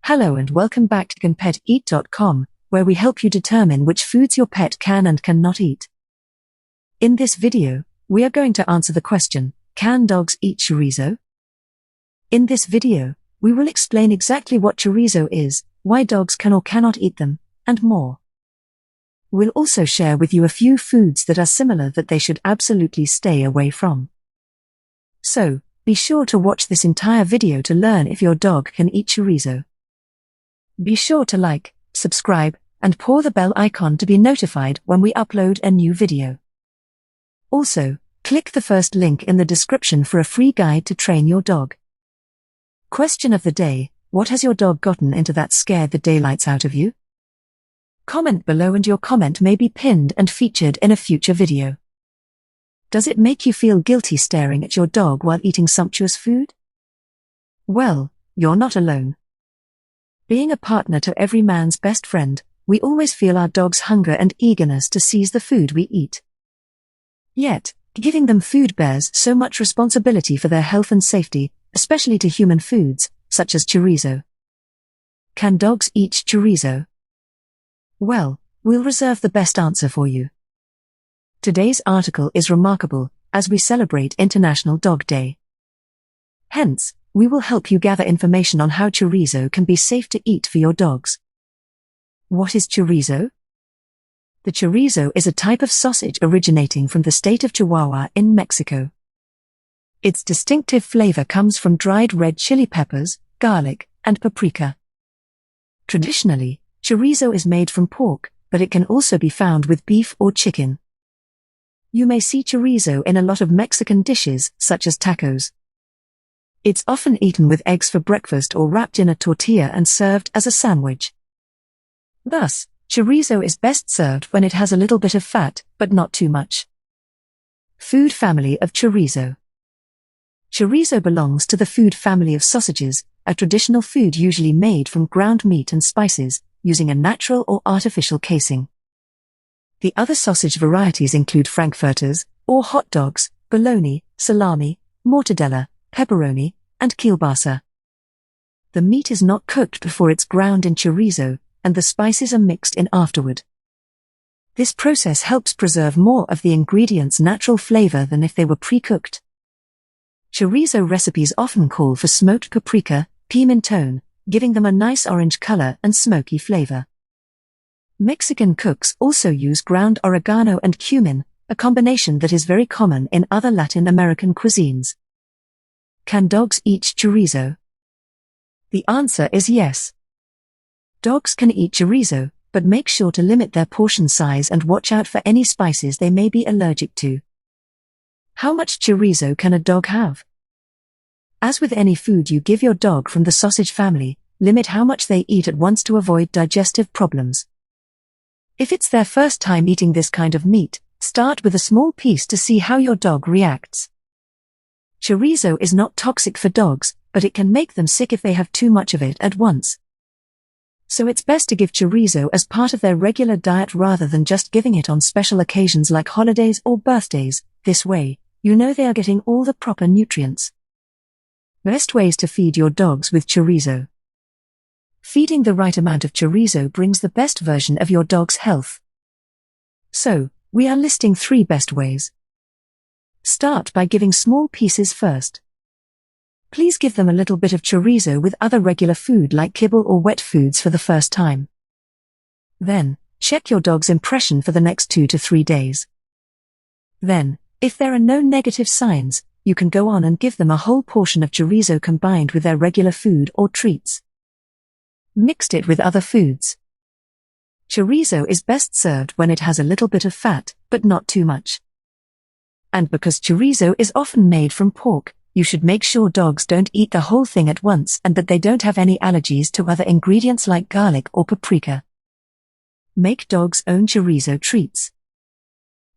Hello and welcome back to CanPetEat.com, where we help you determine which foods your pet can and cannot eat. In this video, we are going to answer the question, can dogs eat chorizo? In this video, we will explain exactly what chorizo is, why dogs can or cannot eat them, and more. We'll also share with you a few foods that are similar that they should absolutely stay away from. So, be sure to watch this entire video to learn if your dog can eat chorizo. Be sure to like, subscribe, and paw the bell icon to be notified when we upload a new video. Also, click the first link in the description for a free guide to train your dog. Question of the day: what has your dog gotten into that scared the daylights out of you? Comment below and your comment may be pinned and featured in a future video. Does it make you feel guilty staring at your dog while eating sumptuous food? Well, you're not alone. Being a partner to every man's best friend, we always feel our dog's hunger and eagerness to seize the food we eat. Yet, giving them food bears so much responsibility for their health and safety, especially to human foods, such as chorizo. Can dogs eat chorizo? Well, we'll reserve the best answer for you. Today's article is remarkable, as we celebrate International Dog Day. Hence, we will help you gather information on how chorizo can be safe to eat for your dogs. What is chorizo? The chorizo is a type of sausage originating from the state of Chihuahua in Mexico. Its distinctive flavor comes from dried red chili peppers, garlic, and paprika. Traditionally, chorizo is made from pork, but it can also be found with beef or chicken. You may see chorizo in a lot of Mexican dishes, such as tacos. It's often eaten with eggs for breakfast or wrapped in a tortilla and served as a sandwich. Thus, chorizo is best served when it has a little bit of fat, but not too much. Food family of chorizo. Chorizo belongs to the food family of sausages, a traditional food usually made from ground meat and spices, using a natural or artificial casing. The other sausage varieties include frankfurters, or hot dogs, bologna, salami, mortadella, pepperoni, and kielbasa. The meat is not cooked before it's ground in chorizo, and the spices are mixed in afterward. This process helps preserve more of the ingredients' natural flavor than if they were pre-cooked. Chorizo recipes often call for smoked paprika, pimentón, giving them a nice orange color and smoky flavor. Mexican cooks also use ground oregano and cumin, a combination that is very common in other Latin American cuisines. Can dogs eat chorizo? The answer is yes. Dogs can eat chorizo, but make sure to limit their portion size and watch out for any spices they may be allergic to. How much chorizo can a dog have? As with any food you give your dog from the sausage family, limit how much they eat at once to avoid digestive problems. If it's their first time eating this kind of meat, start with a small piece to see how your dog reacts. Chorizo is not toxic for dogs, but it can make them sick if they have too much of it at once. So it's best to give chorizo as part of their regular diet rather than just giving it on special occasions like holidays or birthdays. This way, you know they are getting all the proper nutrients. Best ways to feed your dogs with chorizo. Feeding the right amount of chorizo brings the best version of your dog's health. So, we are listing 3 best ways. Start by giving small pieces first. Please give them a little bit of chorizo with other regular food like kibble or wet foods for the first time. Then, check your dog's impression for the next 2 to 3 days. Then, if there are no negative signs, you can go on and give them a whole portion of chorizo combined with their regular food or treats. Mixed it with other foods. Chorizo is best served when it has a little bit of fat, but not too much. And because chorizo is often made from pork, you should make sure dogs don't eat the whole thing at once and that they don't have any allergies to other ingredients like garlic or paprika. Make dogs' own chorizo treats.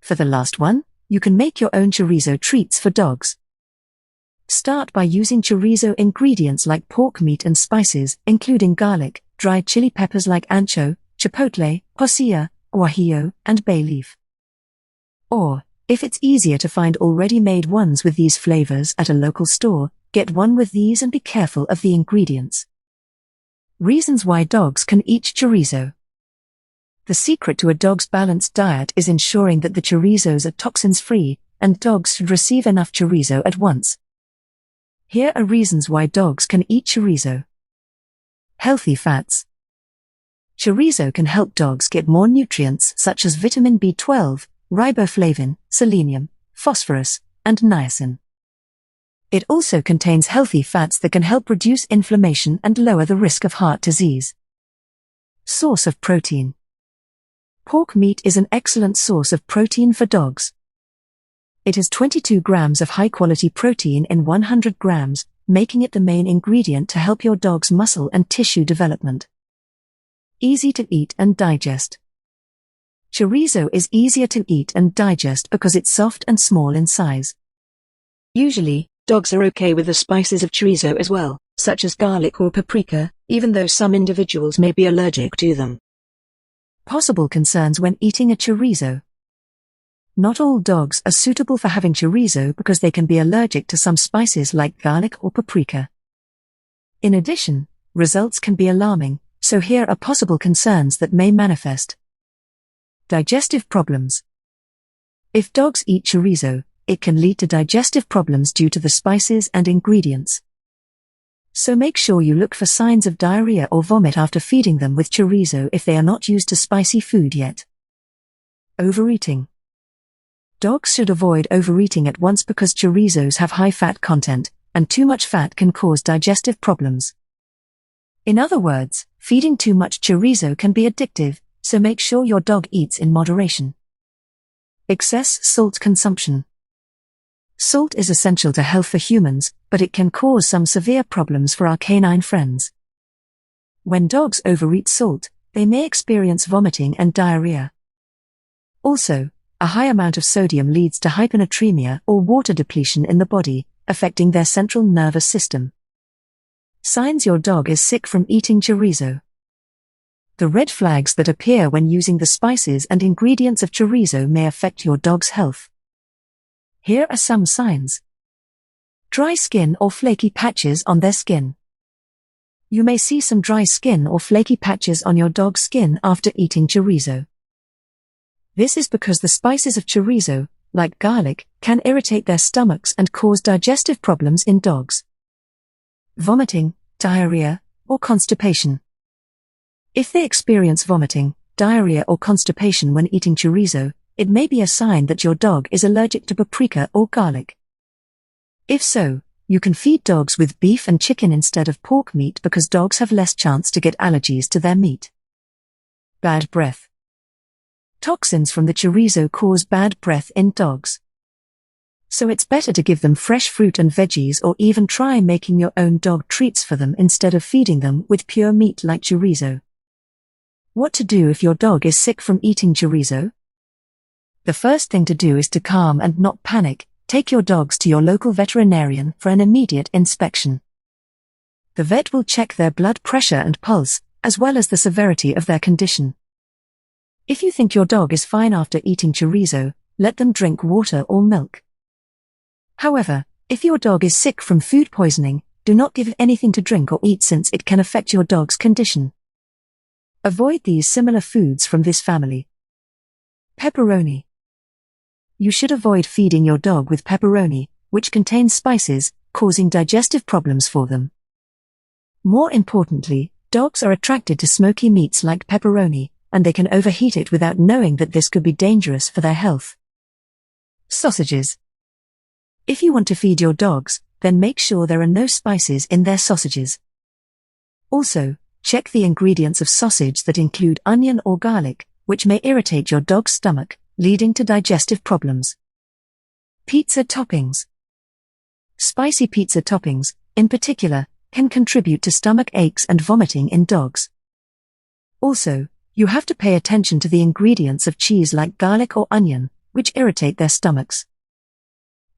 For the last one, you can make your own chorizo treats for dogs. Start by using chorizo ingredients like pork meat and spices, including garlic, dried chili peppers like ancho, chipotle, pasilla, guajillo, and bay leaf. Or, if it's easier to find already made ones with these flavors at a local store, get one with these and be careful of the ingredients. Reasons why dogs can eat chorizo. The secret to a dog's balanced diet is ensuring that the chorizos are toxins-free, and dogs should receive enough chorizo at once. Here are reasons why dogs can eat chorizo. Healthy fats. Chorizo can help dogs get more nutrients such as vitamin B12, riboflavin, selenium, phosphorus, and niacin. It also contains healthy fats that can help reduce inflammation and lower the risk of heart disease. Source of protein. Pork meat is an excellent source of protein for dogs. It has 22 grams of high-quality protein in 100 grams, making it the main ingredient to help your dog's muscle and tissue development. Easy to eat and digest. Chorizo is easier to eat and digest because it's soft and small in size. Usually, dogs are okay with the spices of chorizo as well, such as garlic or paprika, even though some individuals may be allergic to them. Possible concerns when eating a chorizo. Not all dogs are suitable for having chorizo because they can be allergic to some spices like garlic or paprika. In addition, results can be alarming, so here are possible concerns that may manifest. Digestive problems. If dogs eat chorizo, it can lead to digestive problems due to the spices and ingredients. So make sure you look for signs of diarrhea or vomit after feeding them with chorizo if they are not used to spicy food yet. Overeating. Dogs should avoid overeating at once because chorizos have high fat content, and too much fat can cause digestive problems. In other words, feeding too much chorizo can be addictive, so make sure your dog eats in moderation. Excess salt consumption. Salt is essential to health for humans, but it can cause some severe problems for our canine friends. When dogs overeat salt, they may experience vomiting and diarrhea. Also, a high amount of sodium leads to hyponatremia or water depletion in the body, affecting their central nervous system. Signs your dog is sick from eating chorizo. The red flags that appear when using the spices and ingredients of chorizo may affect your dog's health. Here are some signs. Dry skin or flaky patches on their skin. You may see some dry skin or flaky patches on your dog's skin after eating chorizo. This is because the spices of chorizo, like garlic, can irritate their stomachs and cause digestive problems in dogs. Vomiting, diarrhea, or constipation. If they experience vomiting, diarrhea or constipation when eating chorizo, it may be a sign that your dog is allergic to paprika or garlic. If so, you can feed dogs with beef and chicken instead of pork meat because dogs have less chance to get allergies to their meat. Bad breath. Toxins from the chorizo cause bad breath in dogs. So it's better to give them fresh fruit and veggies or even try making your own dog treats for them instead of feeding them with pure meat like chorizo. What to do if your dog is sick from eating chorizo? The first thing to do is to calm and not panic. Take your dogs to your local veterinarian for an immediate inspection. The vet will check their blood pressure and pulse, as well as the severity of their condition. If you think your dog is fine after eating chorizo, let them drink water or milk. However, if your dog is sick from food poisoning, do not give anything to drink or eat since it can affect your dog's condition. Avoid these similar foods from this family. Pepperoni. You should avoid feeding your dog with pepperoni, which contains spices, causing digestive problems for them. More importantly, dogs are attracted to smoky meats like pepperoni, and they can overheat it without knowing that this could be dangerous for their health. Sausages. If you want to feed your dogs, then make sure there are no spices in their sausages. Also, check the ingredients of sausage that include onion or garlic, which may irritate your dog's stomach, leading to digestive problems. Pizza toppings. Spicy pizza toppings, in particular, can contribute to stomach aches and vomiting in dogs. Also, you have to pay attention to the ingredients of cheese like garlic or onion, which irritate their stomachs.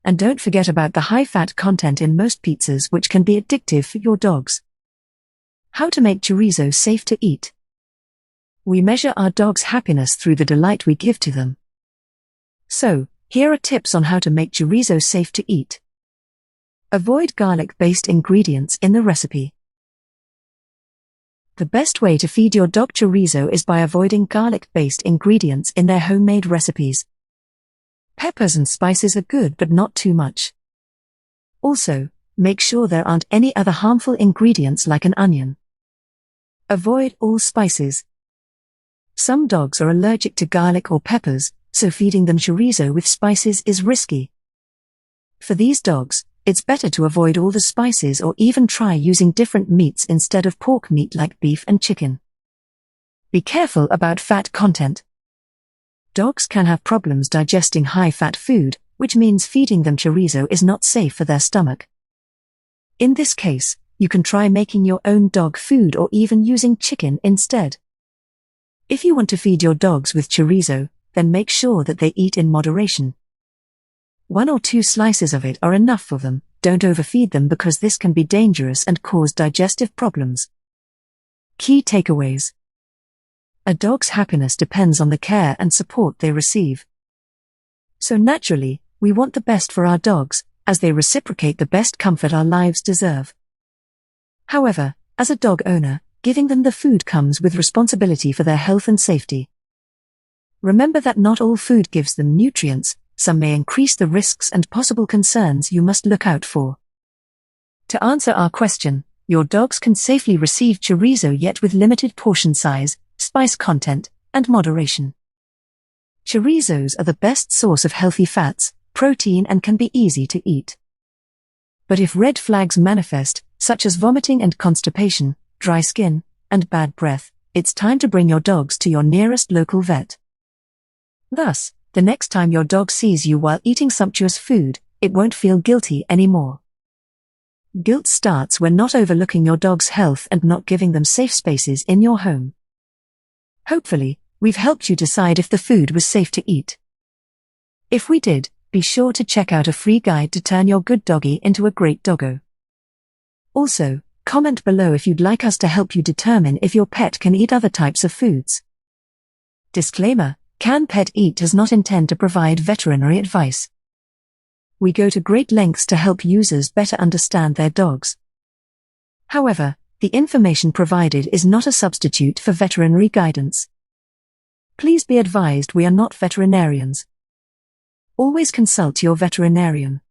And don't forget about the high fat content in most pizzas, which can be addictive for your dogs. How to make chorizo safe to eat. We measure our dogs' happiness through the delight we give to them. So, here are tips on how to make chorizo safe to eat. Avoid garlic-based ingredients in the recipe. The best way to feed your dog chorizo is by avoiding garlic-based ingredients in their homemade recipes. Peppers and spices are good, but not too much. Also, make sure there aren't any other harmful ingredients like an onion. Avoid all spices. Some dogs are allergic to garlic or peppers, so feeding them chorizo with spices is risky. For these dogs, it's better to avoid all the spices or even try using different meats instead of pork meat like beef and chicken. Be careful about fat content. Dogs can have problems digesting high-fat food, which means feeding them chorizo is not safe for their stomach. In this case, you can try making your own dog food or even using chicken instead. If you want to feed your dogs with chorizo, then make sure that they eat in moderation. 1 or 2 slices of it are enough for them. Don't overfeed them because this can be dangerous and cause digestive problems. Key takeaways. A dog's happiness depends on the care and support they receive. So naturally, we want the best for our dogs, as they reciprocate the best comfort our lives deserve. However, as a dog owner, giving them the food comes with responsibility for their health and safety. Remember that not all food gives them nutrients. Some may increase the risks and possible concerns you must look out for. To answer our question, your dogs can safely receive chorizo yet with limited portion size, spice content, and moderation. Chorizos are the best source of healthy fats, protein, and can be easy to eat. But if red flags manifest, such as vomiting and constipation, dry skin, and bad breath, it's time to bring your dogs to your nearest local vet. Thus, the next time your dog sees you while eating sumptuous food, it won't feel guilty anymore. Guilt starts when not overlooking your dog's health and not giving them safe spaces in your home. Hopefully, we've helped you decide if the food was safe to eat. If we did, be sure to check out a free guide to turn your good doggy into a great doggo. Also, comment below if you'd like us to help you determine if your pet can eat other types of foods. Disclaimer: Can Pet Eat does not intend to provide veterinary advice. We go to great lengths to help users better understand their dogs. However, the information provided is not a substitute for veterinary guidance. Please be advised we are not veterinarians. Always consult your veterinarian.